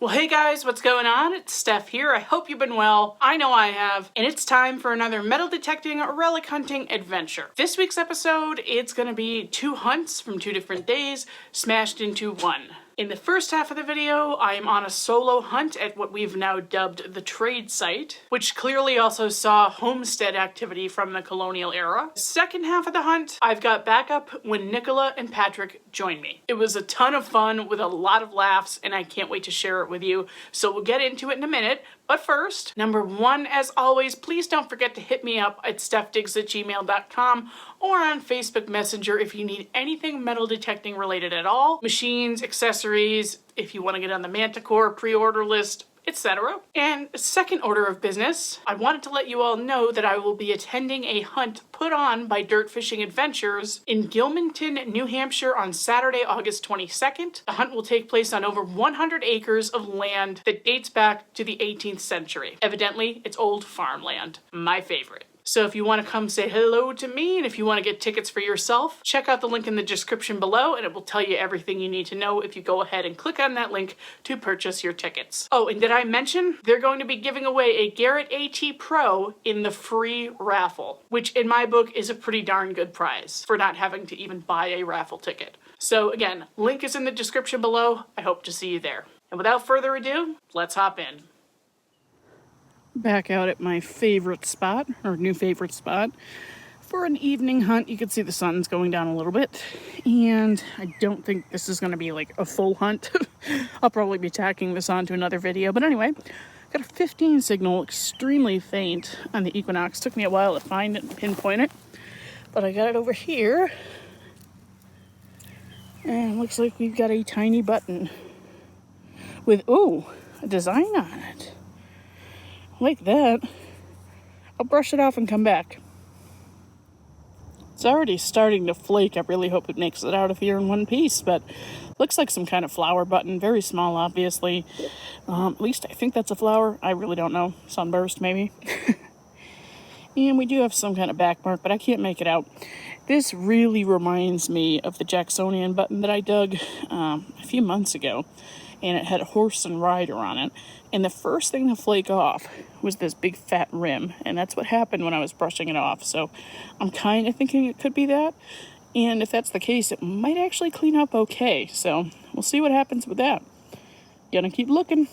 Well, hey guys, what's going on? It's Steph here. I hope you've been well. I know I have. And it's time for another metal detecting relic hunting adventure. This week's episode, it's gonna be 2 hunts from 2 different days smashed into one. In the first half of the video, I am on a solo hunt at what we've now dubbed the trade site, which clearly also saw homestead activity from the Colonial era. Second half of the hunt, I've got backup when Nicola and Patrick join me. It was a ton of fun with a lot of laughs, and I can't wait to share it with you. So we'll get into it in a minute. But first, number 1, as always, please don't forget to hit me up at stephdiggs@gmail.com or on Facebook Messenger if you need anything metal detecting related at all. Machines, accessories, if you want to get on the Manticore pre-order list, etc. And second order of business, I wanted to let you all know that I will be attending a hunt put on by Dirt Fishing Adventures in Gilmanton, New Hampshire on Saturday, August 22nd. The hunt will take place on over 100 acres of land that dates back to the 18th century. Evidently, it's old farmland. My favorite. So if you want to come say hello to me and if you want to get tickets for yourself, check out the link in the description below and it will tell you everything you need to know if you go ahead and click on that link to purchase your tickets. Oh, and did I mention they're going to be giving away a Garrett AT Pro in the free raffle, which in my book is a pretty darn good prize for not having to even buy a raffle ticket. So again, link is in the description below. I hope to see you there. And without further ado, let's hop in. Back out at my favorite spot, or new favorite spot, for an evening hunt. You can see the sun's going down a little bit, and I don't think this is going to be like a full hunt. I'll probably be tacking this onto another video, but anyway, got a 15 signal, extremely faint on the Equinox. Took me a while to find it and pinpoint it, but I got it over here, and it looks like we've got a tiny button with, ooh, a design on it. Like that. I'll brush it off and come back. It's already starting to flake. I really hope it makes it out of here in one piece, but looks like some kind of flower button. Very small, obviously. At least I think that's a flower. I really don't know. Sunburst, maybe. And we do have some kind of back mark, but I can't make it out. This really reminds me of the Jacksonian button that I dug a few months ago, and it had a horse and rider on it. And the first thing to flake off was this big fat rim, and that's what happened when I was brushing it off. So I'm kind of thinking it could be that, and if that's the case, it might actually clean up okay. So we'll see what happens with that. Gonna keep looking.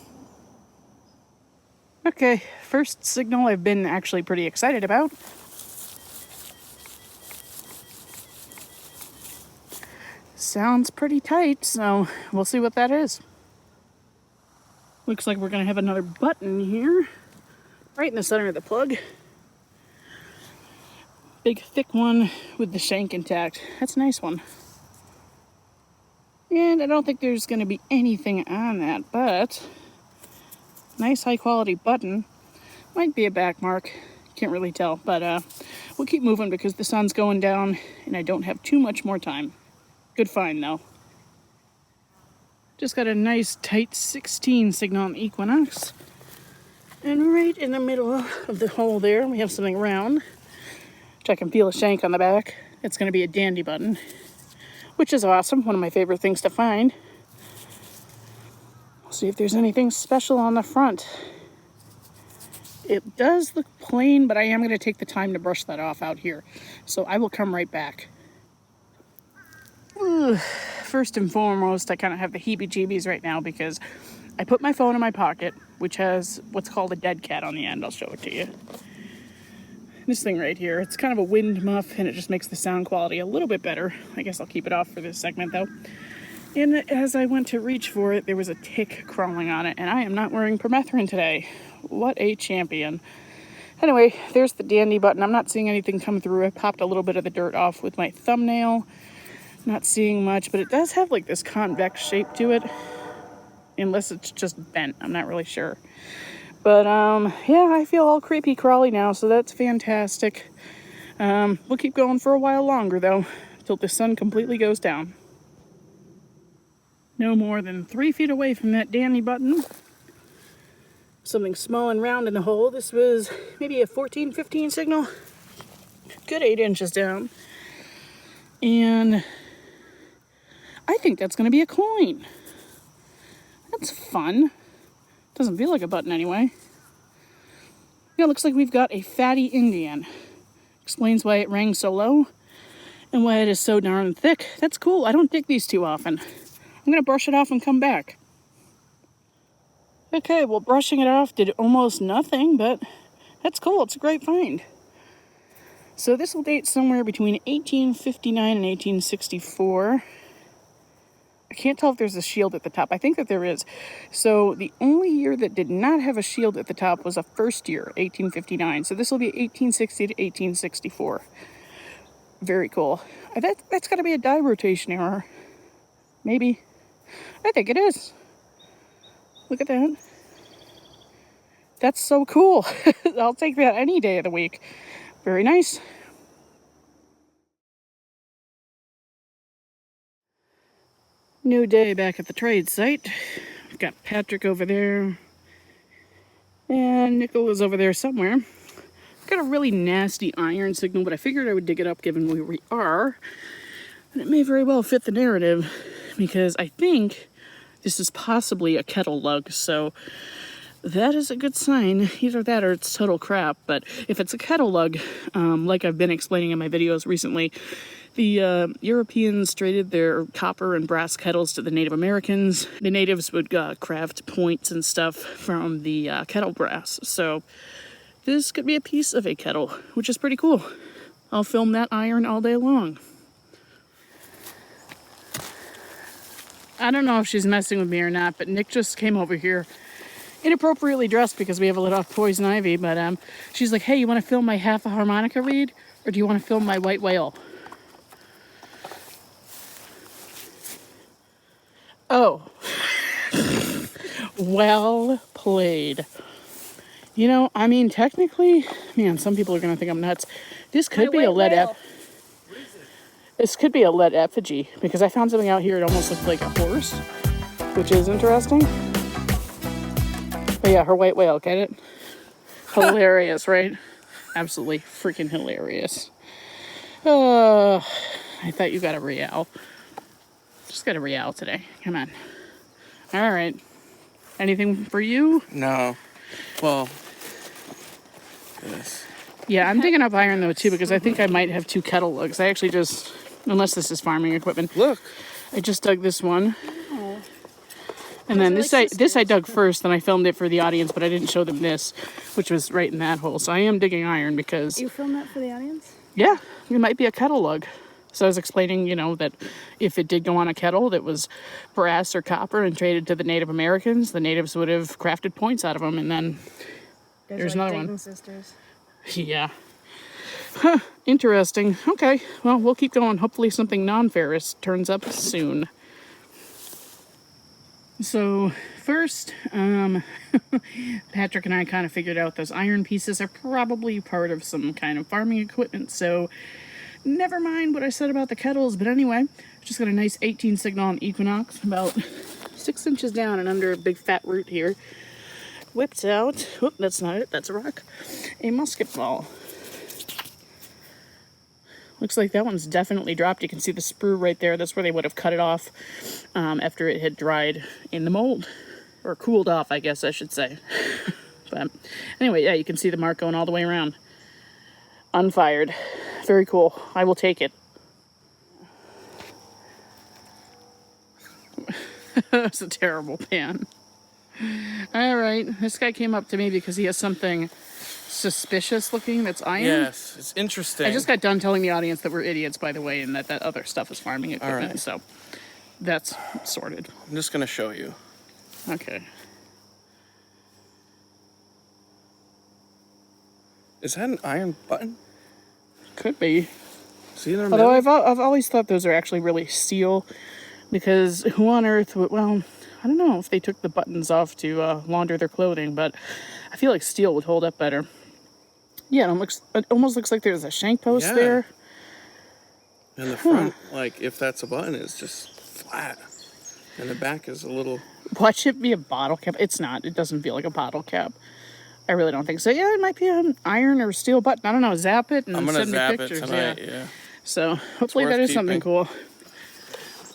Okay, first signal I've been actually pretty excited about. Sounds pretty tight, so we'll see what that is. Looks like we're going to have another button here, right in the center of the plug. Big thick one with the shank intact. That's a nice one. And I don't think there's going to be anything on that, but nice high quality button. Might be a back mark. Can't really tell, but we'll keep moving because the sun's going down and I don't have too much more time. Good find though. Just got a nice tight 16 signal on the Equinox. And right in the middle of the hole there, we have something round, which I can feel a shank on the back. It's going to be a dandy button, which is awesome. One of my favorite things to find. We'll see if there's anything special on the front. It does look plain, but I am going to take the time to brush that off out here. So I will come right back. Ugh. First and foremost, I kind of have the heebie-jeebies right now because I put my phone in my pocket, which has what's called a dead cat on the end. I'll show it to you. This thing right here, it's kind of a wind muff, and it just makes the sound quality a little bit better. I guess I'll keep it off for this segment, though. And as I went to reach for it, there was a tick crawling on it, and I am not wearing permethrin today. What a champion. Anyway, there's the dandy button. I'm not seeing anything come through. I popped a little bit of the dirt off with my thumbnail. Not seeing much, but it does have like this convex shape to it, unless it's just bent. I'm not really sure, but yeah, I feel all creepy crawly now, so that's fantastic. We'll keep going for a while longer though, till the sun completely goes down. No more than 3 feet away from that dandy button, something small and round in the hole. This was maybe a 14-15 signal, good 8 inches down, and I think that's going to be a coin. That's fun. Doesn't feel like a button anyway. Yeah, it looks like we've got a fatty Indian. Explains why it rang so low and why it is so darn thick. That's cool. I don't dig these too often. I'm gonna brush it off and come back. Okay, well, brushing it off did almost nothing, but that's cool. It's a great find. So this will date somewhere between 1859 and 1864. I can't tell if there's a shield at the top. I think that there is. So the only year that did not have a shield at the top was a first year, 1859. So this will be 1860 to 1864. Very cool. That's got to be a die rotation error. Maybe. I think it is. Look at that. That's so cool. I'll take that any day of the week. Very nice. New day back at the trade site. We've got Patrick over there. And Nickel is over there somewhere. Got a really nasty iron signal, but I figured I would dig it up given where we are. And it may very well fit the narrative, because I think this is possibly a kettle lug, so that is a good sign. Either that or it's total crap, but if it's a kettle lug, like I've been explaining in my videos recently, the Europeans traded their copper and brass kettles to the Native Americans. The natives would craft points and stuff from the kettle brass, so this could be a piece of a kettle, which is pretty cool. I'll film that iron all day long. I don't know if she's messing with me or not, but Nick just came over here inappropriately dressed because we have a lit off poison ivy, but she's like, hey, you want to film my half a harmonica reed, or do you want to film my white whale? Oh. Well played. You know, I mean, technically, man, some people are going to think I'm nuts. This could be a lead This could be a lead effigy, because I found something out here. It almost looked like a horse, which is interesting. But yeah, her white whale, get it? Hilarious, right? Absolutely freaking hilarious. I thought you got a real. Just got a real today. Come on. All right. Anything for you? No. Well, yes. Yeah, I'm digging up iron though too, because I think I might have two kettle lugs. I actually just, unless this is farming equipment. Look. I just dug this one. Oh. And then this I dug first, then I filmed it for the audience, but I didn't show them this, which was right in that hole. So I am digging iron because... You filmed that for the audience? Yeah, it might be a kettle lug. So I was explaining, you know, that if it did go on a kettle that was brass or copper and traded to the Native Americans, the natives would have crafted points out of them, and then there's like another one. Sisters. Yeah. Huh, interesting. Okay, well, we'll keep going. Hopefully something non-ferrous turns up soon. So first, Patrick and I kind of figured out those iron pieces are probably part of some kind of farming equipment, so never mind what I said about the kettles. But anyway, just got a nice 18 signal on Equinox, about 6 inches down and under a big fat root here. Whipped out, whoop, that's not it, that's a rock, a musket ball. Looks like that one's definitely dropped. You can see the sprue right there. That's where they would have cut it off after it had dried in the mold. Or cooled off, I guess I should say. But anyway, yeah, you can see the mark going all the way around. Unfired. Very cool. I will take it. That's a terrible pan. Alright, this guy came up to me because he has something suspicious looking that's iron. Yes, it's interesting. I just got done telling the audience that we're idiots, by the way, and that other stuff is farming equipment, right. So that's sorted. I'm just going to show you. Okay. Is that an iron button? Could be. See in there? Although I've always thought those are actually really steel, because who on earth would, well, I don't know if they took the buttons off to launder their clothing, but I feel like steel would hold up better. Yeah, it almost looks like there's a shank post there. And the front, like, if that's a button, is just flat. And the back is a little... Watch it be a bottle cap. It's not. It doesn't feel like a bottle cap. I really don't think so. Yeah, it might be an iron or steel button. I don't know. Zap it and I'm gonna send me zap pictures. it tonight, yeah. So hopefully that is something cool.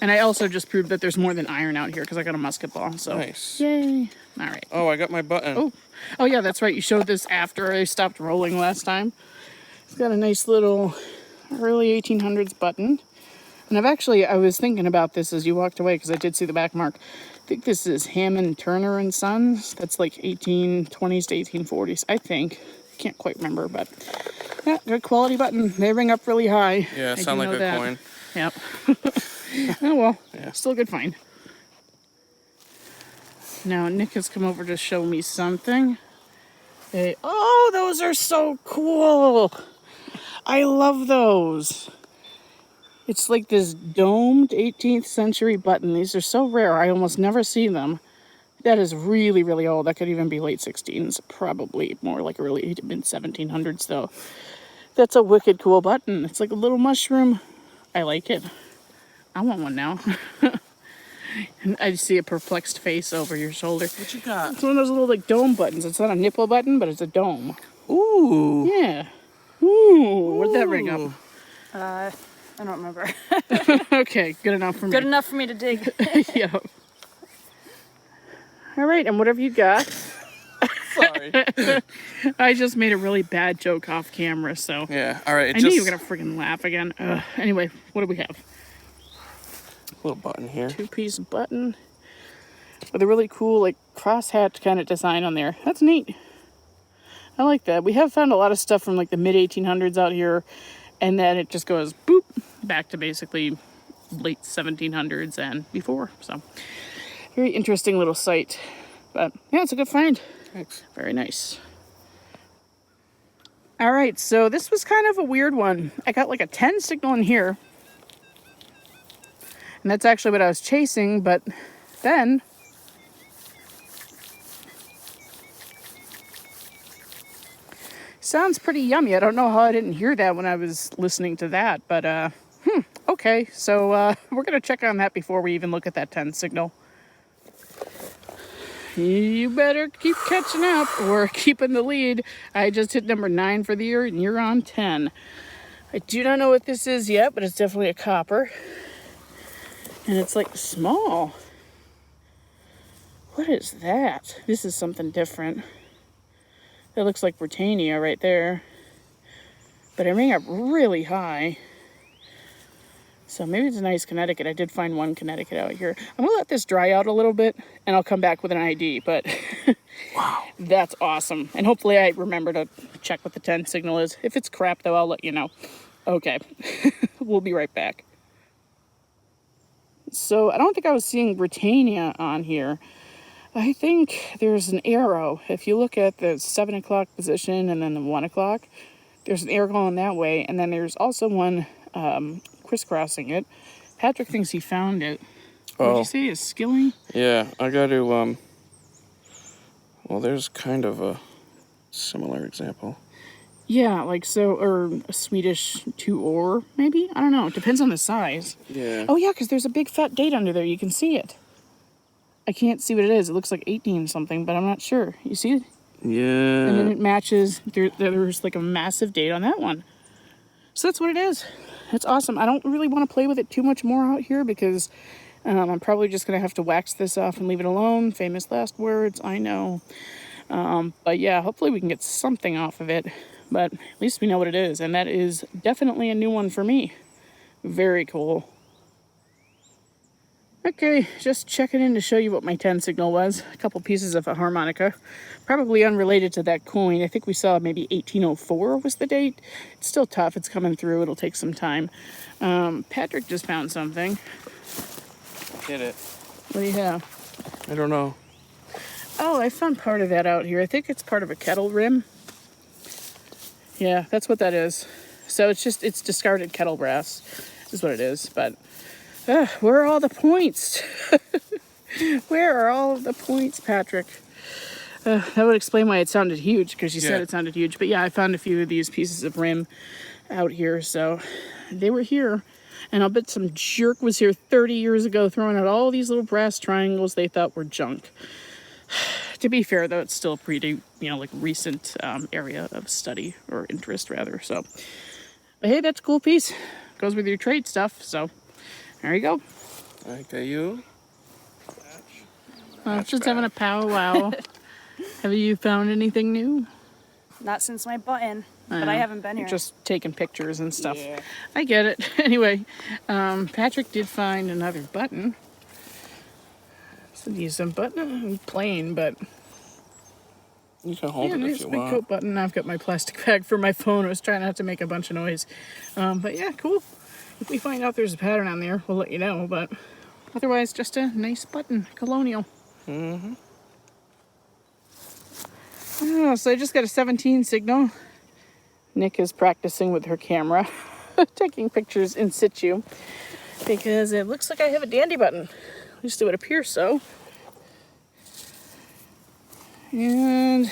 And I also just proved that there's more than iron out here because I got a musket ball. So Nice. yay. All right. Oh, I got my button. Oh yeah, that's right. You showed this after I stopped rolling last time. It's got a nice little early 1800s button. And I was thinking about this as you walked away because I did see the back mark. I think this is Hammond, Turner and Sons. That's like 1820s to 1840s, I think. Can't quite remember, but yeah, good quality button. They ring up really high. Yeah, sound like a coin. Yep. Oh well, Yeah. still a good find. Now Nick has come over to show me something. Oh, those are so cool. I love those. It's like this domed 18th century button. These are so rare. I almost never see them. That is really, really old. That could even be late 16s. Probably more like early mid 1700s though. That's a wicked cool button. It's like a little mushroom. I like it. I want one now. And I see a perplexed face over your shoulder. What you got? It's one of those little like dome buttons. It's not a nipple button, but it's a dome. Ooh. Yeah. Ooh. Where'd that ring up? I don't remember. Okay, good enough for me. Good enough for me to dig. Yeah. All right, and whatever you got. Sorry. I just made a really bad joke off camera, so. Yeah, all right. I knew you were going to friggin' laugh again. Anyway, what do we have? Little button here. Two-piece button with a really cool, like, crosshatch kind of design on there. That's neat. I like that. We have found a lot of stuff from, like, the mid-1800s out here, and then it just goes, boop, back to basically late 1700s and before, so. Very interesting little site. But, yeah, it's a good find. Thanks. Very nice. All right, so this was kind of a weird one. I got, like, a 10 signal in here. And that's actually what I was chasing, but then sounds pretty yummy. I don't know how I didn't hear that when I was listening to that, but okay. So we're gonna check on that before we even look at that 10 signal. You better keep catching up or keeping the lead. I just hit number 9 for the year, and you're on 10. I do not know what this is yet, but it's definitely a copper. And it's like small. What is that? This is something different. That looks like Britannia right there. But it rang up really high. So maybe it's a nice Connecticut. I did find one Connecticut out here. I'm gonna let this dry out a little bit and I'll come back with an ID, but wow, that's awesome. And hopefully I remember to check what the 10 signal is. If it's crap though, I'll let you know. Okay, we'll be right back. So I don't think I was seeing Britannia on here. I think there's an arrow. If you look at the 7 o'clock position and then the 1 o'clock, there's an arrow going that way. And then there's also one crisscrossing it. Patrick thinks he found it. What did you say? Is Skilling? Yeah, I got to, well, there's kind of a similar example. Yeah, like so, or a Swedish 2-oar, maybe? I don't know. It depends on the size. Yeah. Oh, yeah, because there's a big fat date under there. You can see it. I can't see what it is. It looks like 18 something, but I'm not sure. You see it? Yeah. And then it matches. There's like a massive date on that one. So that's what it is. It's awesome. I don't really want to play with it too much more out here because I'm probably just going to have to wax this off and leave it alone. Famous last words, I know. But yeah, hopefully we can get something off of it. But at least we know what it is. And that is definitely a new one for me. Very cool. Okay, just checking in to show you what my 10 signal was. A couple pieces of a harmonica. Probably unrelated to that coin. I think we saw maybe 1804 was the date. It's still tough. It's coming through. It'll take some time. Patrick just found something. Get it. What do you have? I don't know. Oh, I found part of that out here. I think it's part of a kettle rim. Yeah, that's what that is. So it's discarded kettle brass is what it is. But where are all the points? Where are all the points, Patrick? That would explain why it sounded huge, because you said it sounded huge. But yeah, I found a few of these pieces of rim out here, so they were here. And I'll bet some jerk was here 30 years ago throwing out all these little brass triangles they thought were junk. To be fair, though, it's still a pretty, like recent area of study, or interest, rather. So, but hey, that's a cool piece. Goes with your trade stuff, so there you go. Okay, you. Just having a powwow. Have you found anything new? Not since my button, but I haven't been here. Just taking pictures and stuff. Yeah. I get it. Anyway, Patrick did find another button. It's a decent button, plain, but You can hold it if nice you big want. coat button. I've got my plastic bag for my phone. I was trying not to make a bunch of noise. But yeah, cool. If we find out there's a pattern on there, we'll let you know. But otherwise, just a nice button, Colonial. Mm-hmm. Oh, so I just got a 17 signal. Nick is practicing with her camera, taking pictures in situ, because it looks like I have a dandy button. At least it would appear so. And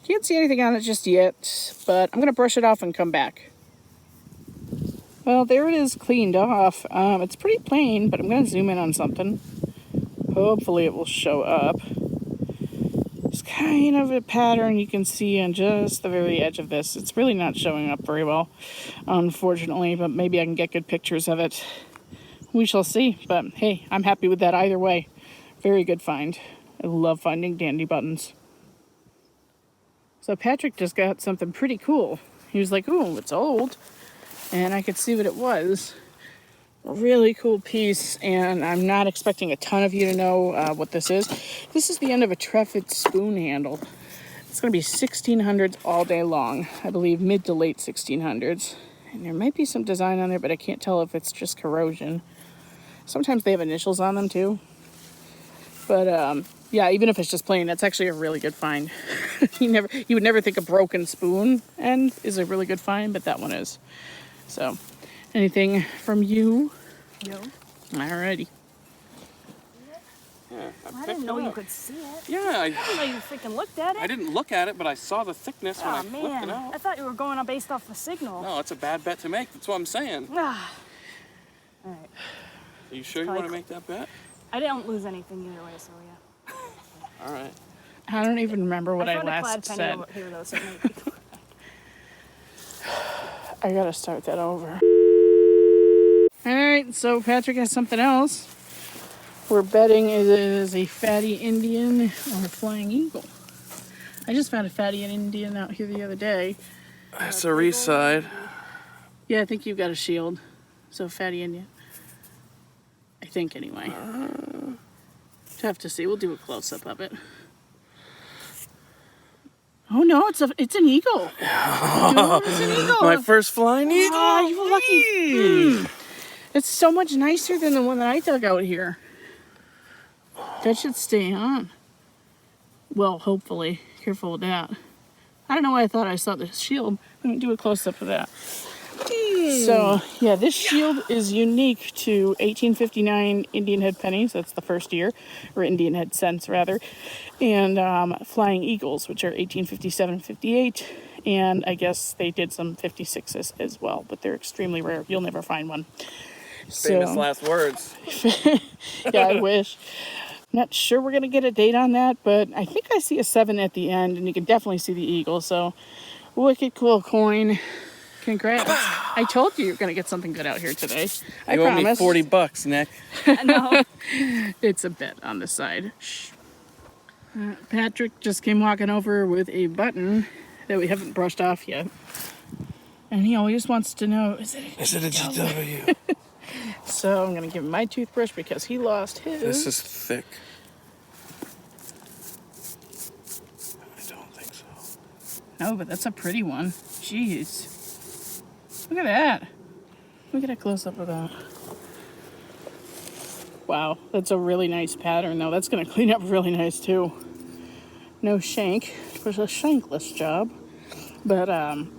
can't see anything on it just yet, but I'm going to brush it off and come back. Well, there it is cleaned off. It's pretty plain, but I'm going to zoom in on something. Hopefully it will show up. It's kind of a pattern you can see on just the very edge of this. It's really not showing up very well, unfortunately, but maybe I can get good pictures of it. We shall see, but hey, I'm happy with that either way. Very good find. I love finding dandy buttons. So Patrick just got something pretty cool. He was like, ooh, it's old. And I could see what it was. A really cool piece, and I'm not expecting a ton of you to know what this is. This is the end of a Treffitt spoon handle. It's going to be 1600s all day long. I believe mid to late 1600s. And there might be some design on there, but I can't tell if it's just corrosion. Sometimes they have initials on them too. But yeah, even if it's just plain, that's actually a really good find. You would never think a broken spoon end is a really good find, but that one is. So, anything from you? Yo. Alrighty. Yeah, I didn't know you could see it. Yeah, I didn't know you freaking looked at it. I didn't look at it, but I saw the thickness when Oh I flipped man, it out. I thought you were going on based off the signal. No, it's a bad bet to make. That's what I'm saying. Ah. All right. Are you sure you want to make that bet? I didn't lose anything either way, so yeah. All right. I don't even remember what I found a last clad penny said. over here though, so it might be correct. I gotta start that over. Alright, so Patrick has something else. We're betting it is a fatty Indian or a flying eagle. I just found a fatty Indian out here the other day. That's a reside. Yeah, I think you've got a shield. So fatty Indian. I think anyway. Have to see. We'll do a close-up of it. Oh no, it's an eagle. Dude, it's an eagle. My first flying eagle. Oh, you lucky. It's so much nicer than the one that I dug out here. That should stay on. Well, hopefully. Careful with that. I don't know why I thought I saw the shield. Let me do a close-up of that. So, yeah, this shield is unique to 1859 Indian head pennies. That's the first year, or Indian head cents, rather. And flying eagles, which are 1857-58. And I guess they did some 56s as well, but they're extremely rare. You'll never find one. Famous last words. Yeah, I wish. Not sure we're going to get a date on that, but I think I see a 7 at the end, and you can definitely see the eagle. So, wicked cool coin. Congrats. I told you you're going to get something good out here today. I promise. You owe me $40, Nick. No. It's a bet on the side. Shh. Patrick just came walking over with a button that we haven't brushed off yet. And he always wants to know, is it a GW? So I'm going to give him my toothbrush because he lost his. This is thick. I don't think so. No, but that's a pretty one. Jeez. Look at that. Look at a close-up of that. Wow, that's a really nice pattern, though. That's going to clean up really nice, too. No shank. It was a shankless job. But,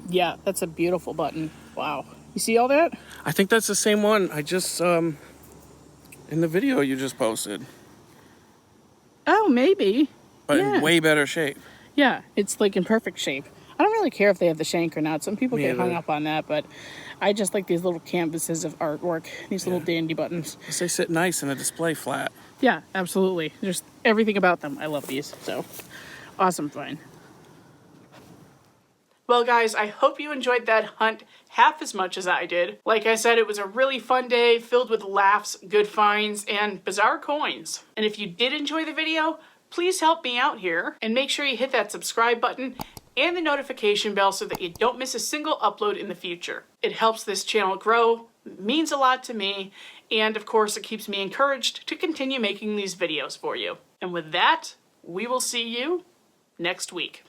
yeah, that's a beautiful button. Wow. You see all that? I think that's the same one I just, in the video you just posted. Oh, maybe. But Yeah. in way better shape. Yeah, it's like in perfect shape. I don't really care if they have the shank or not. Some people Me get hung either. up on that, but I just like these little canvases of artwork, these little dandy buttons. They sit nice in a display flat. Yeah, absolutely. There's everything about them. I love these. So, awesome find. Well guys, I hope you enjoyed that hunt half as much as I did. Like I said, it was a really fun day filled with laughs, good finds, and bizarre coins. And if you did enjoy the video, please help me out here and make sure you hit that subscribe button and the notification bell so that you don't miss a single upload in the future. It helps this channel grow, means a lot to me, and of course it keeps me encouraged to continue making these videos for you. And with that, we will see you next week.